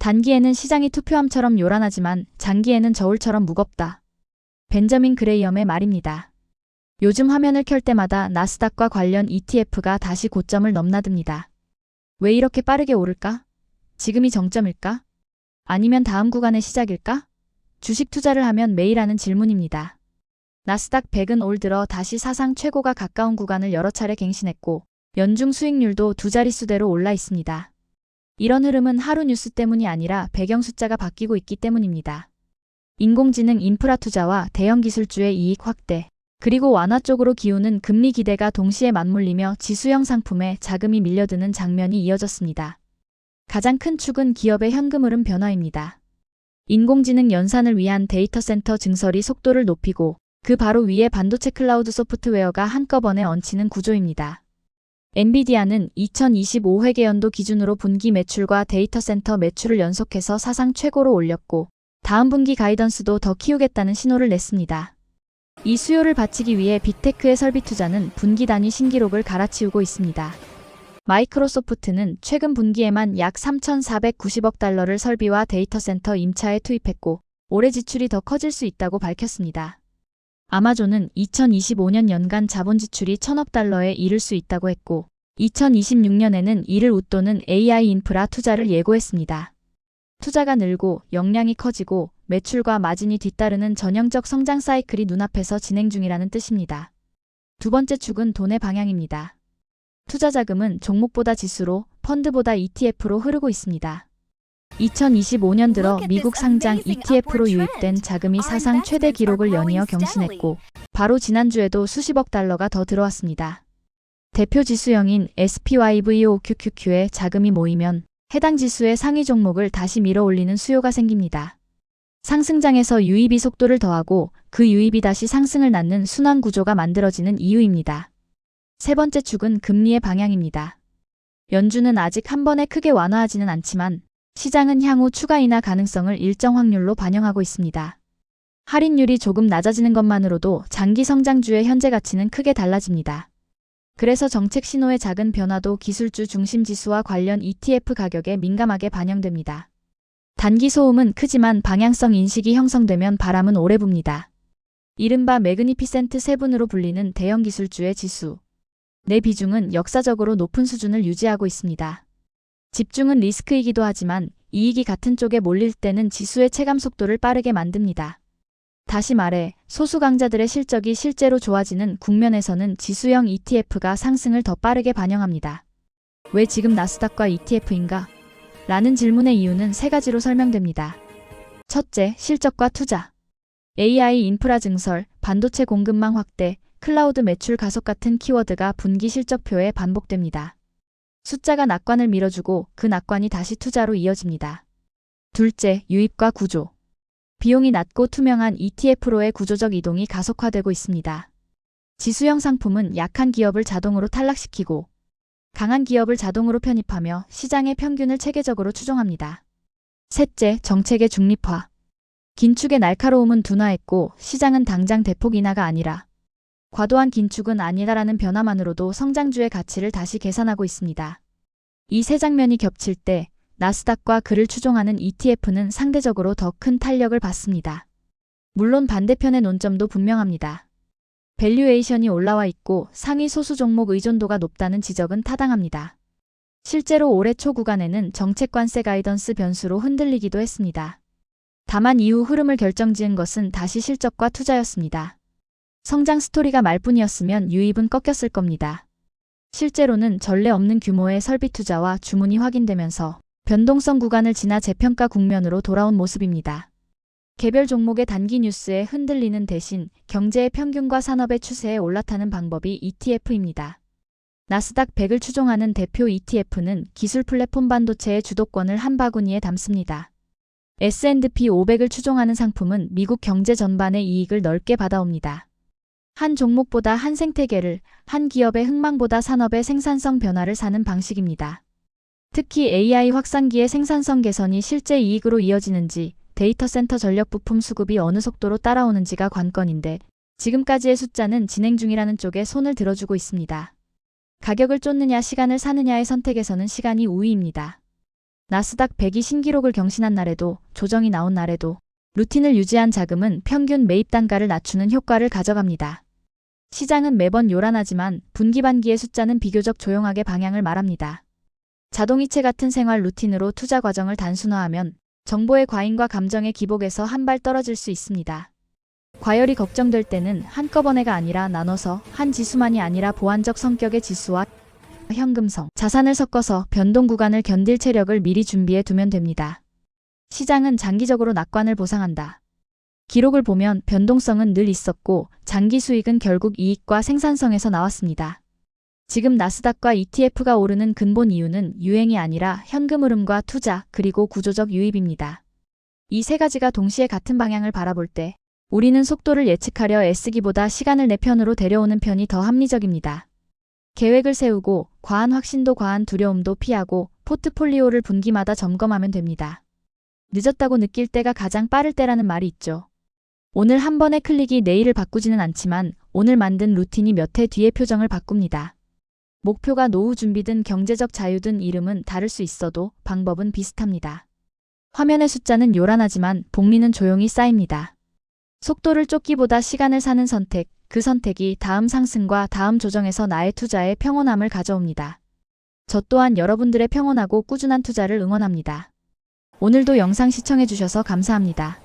단기에는 시장이 투표함처럼 요란하지만 장기에는 저울처럼 무겁다. 벤저민 그레이엄의 말입니다. 요즘 화면을 켤 때마다 나스닥과 관련 ETF가 다시 고점을 넘나듭니다. 왜 이렇게 빠르게 오를까? 지금이 정점일까? 아니면 다음 구간의 시작일까? 주식 투자를 하면 매일 하는 질문입니다. 나스닥 100은 올 들어 다시 사상 최고가 가까운 구간을 여러 차례 갱신했고 연중 수익률도 두 자릿수대로 올라 있습니다. 이런 흐름은 하루 뉴스 때문이 아니라 배경 숫자가 바뀌고 있기 때문입니다. 인공지능 인프라 투자와 대형 기술주의 이익 확대, 그리고 완화 쪽으로 기우는 금리 기대가 동시에 맞물리며 지수형 상품에 자금이 밀려드는 장면이 이어졌습니다. 가장 큰 축은 기업의 현금 흐름 변화입니다. 인공지능 연산을 위한 데이터 센터 증설이 속도를 높이고 그 바로 위에 반도체 클라우드 소프트웨어가 한꺼번에 얹히는 구조입니다. 엔비디아는 2025 회계연도 기준으로 분기 매출과 데이터 센터 매출을 연속해서 사상 최고로 올렸고 다음 분기 가이던스도 더 키우겠다는 신호를 냈습니다. 이 수요를 받치기 위해 빅테크의 설비 투자는 분기 단위 신기록을 갈아치우고 있습니다. 마이크로소프트는 최근 분기에만 약 3,490억 달러를 설비와 데이터 센터 임차에 투입했고 올해 지출이 더 커질 수 있다고 밝혔습니다. 아마존은 2025년 연간 자본 지출이 1,000억 달러에 이를 수 있다고 했고 2026년에는 이를 웃도는 AI 인프라 투자를 예고했습니다. 투자가 늘고 역량이 커지고 매출과 마진이 뒤따르는 전형적 성장 사이클이 눈앞에서 진행 중이라는 뜻입니다. 두 번째 축은 돈의 방향입니다. 투자 자금은 종목보다 지수로, 펀드보다 ETF로 흐르고 있습니다. 2025년 들어 미국 상장 ETF로 유입된 자금이 사상 최대 기록을 연이어 경신했고 바로 지난주에도 수십억 달러가 더 들어왔습니다. 대표 지수형인 SPY VOQQQ에 자금이 모이면 해당 지수의 상위 종목을 다시 밀어올리는 수요가 생깁니다. 상승장에서 유입이 속도를 더하고 그 유입이 다시 상승을 낳는 순환 구조가 만들어지는 이유입니다. 세 번째 축은 금리의 방향입니다. 연준은 아직 한 번에 크게 완화하지는 않지만 시장은 향후 추가 인하 가능성을 일정 확률로 반영하고 있습니다. 할인율이 조금 낮아지는 것만으로도 장기 성장주의 현재 가치는 크게 달라집니다. 그래서 정책 신호의 작은 변화도 기술주 중심 지수와 관련 ETF 가격에 민감하게 반영됩니다. 단기 소음은 크지만 방향성 인식이 형성되면 바람은 오래 붑니다. 이른바 매그니피센트 세븐으로 불리는 대형 기술주의 지수. 내 비중은 역사적으로 높은 수준을 유지하고 있습니다. 집중은 리스크이기도 하지만 이익이 같은 쪽에 몰릴 때는 지수의 체감 속도를 빠르게 만듭니다. 다시 말해 소수 강자들의 실적이 실제로 좋아지는 국면에서는 지수형 ETF가 상승을 더 빠르게 반영합니다. 왜 지금 나스닥과 ETF인가? 라는 질문의 이유는 세 가지로 설명됩니다. 첫째, 실적과 투자. AI 인프라 증설, 반도체 공급망 확대, 클라우드 매출 가속 같은 키워드가 분기 실적표에 반복됩니다. 숫자가 낙관을 밀어주고 그 낙관이 다시 투자로 이어집니다. 둘째, 유입과 구조. 비용이 낮고 투명한 ETF로의 구조적 이동이 가속화되고 있습니다. 지수형 상품은 약한 기업을 자동으로 탈락시키고 강한 기업을 자동으로 편입하며 시장의 평균을 체계적으로 추종합니다. 셋째, 정책의 중립화. 긴축의 날카로움은 둔화했고 시장은 당장 대폭 인하가 아니라 과도한 긴축은 아니다라는 변화만으로도 성장주의 가치를 다시 계산하고 있습니다. 이 세 장면이 겹칠 때 나스닥과 그를 추종하는 ETF는 상대적으로 더 큰 탄력을 받습니다. 물론 반대편의 논점도 분명합니다. 밸류에이션이 올라와 있고 상위 소수 종목 의존도가 높다는 지적은 타당합니다. 실제로 올해 초 구간에는 정책 관세 가이던스 변수로 흔들리기도 했습니다. 다만 이후 흐름을 결정지은 것은 다시 실적과 투자였습니다. 성장 스토리가 말뿐이었으면 유입은 꺾였을 겁니다. 실제로는 전례 없는 규모의 설비 투자와 주문이 확인되면서 변동성 구간을 지나 재평가 국면으로 돌아온 모습입니다. 개별 종목의 단기 뉴스에 흔들리는 대신 경제의 평균과 산업의 추세에 올라타는 방법이 ETF입니다. 나스닥 100을 추종하는 대표 ETF는 기술 플랫폼 반도체의 주도권을 한 바구니에 담습니다. S&P 500을 추종하는 상품은 미국 경제 전반의 이익을 넓게 받아옵니다. 한 종목보다 한 생태계를, 한 기업의 흥망보다 산업의 생산성 변화를 사는 방식입니다. 특히 AI 확산기의 생산성 개선이 실제 이익으로 이어지는지, 데이터 센터 전력 부품 수급이 어느 속도로 따라오는지가 관건인데 지금까지의 숫자는 진행 중이라는 쪽에 손을 들어주고 있습니다. 가격을 쫓느냐 시간을 사느냐의 선택에서는 시간이 우위입니다. 나스닥 100이 신기록을 경신한 날에도, 조정이 나온 날에도 루틴을 유지한 자금은 평균 매입 단가를 낮추는 효과를 가져갑니다. 시장은 매번 요란하지만 분기반기의 숫자는 비교적 조용하게 방향을 말합니다. 자동이체 같은 생활 루틴으로 투자 과정을 단순화하면 정보의 과잉과 감정의 기복에서 한 발 떨어질 수 있습니다. 과열이 걱정될 때는 한꺼번에가 아니라 나눠서 한 지수만이 아니라 보완적 성격의 지수와 현금성, 자산을 섞어서 변동 구간을 견딜 체력을 미리 준비해 두면 됩니다. 시장은 장기적으로 낙관을 보상한다. 기록을 보면 변동성은 늘 있었고 장기 수익은 결국 이익과 생산성에서 나왔습니다. 지금 나스닥과 ETF가 오르는 근본 이유는 유행이 아니라 현금 흐름과 투자 그리고 구조적 유입입니다. 이 세 가지가 동시에 같은 방향을 바라볼 때 우리는 속도를 예측하려 애쓰기보다 시간을 내 편으로 데려오는 편이 더 합리적입니다. 계획을 세우고 과한 확신도 과한 두려움도 피하고 포트폴리오를 분기마다 점검하면 됩니다. 늦었다고 느낄 때가 가장 빠를 때라는 말이 있죠. 오늘 한 번의 클릭이 내일을 바꾸지는 않지만 오늘 만든 루틴이 몇 해 뒤의 표정을 바꿉니다. 목표가 노후 준비든 경제적 자유든 이름은 다를 수 있어도 방법은 비슷합니다. 화면의 숫자는 요란하지만 복리는 조용히 쌓입니다. 속도를 쫓기보다 시간을 사는 선택, 그 선택이 다음 상승과 다음 조정에서 나의 투자에 평온함을 가져옵니다. 저 또한 여러분들의 평온하고 꾸준한 투자를 응원합니다. 오늘도 영상 시청해주셔서 감사합니다.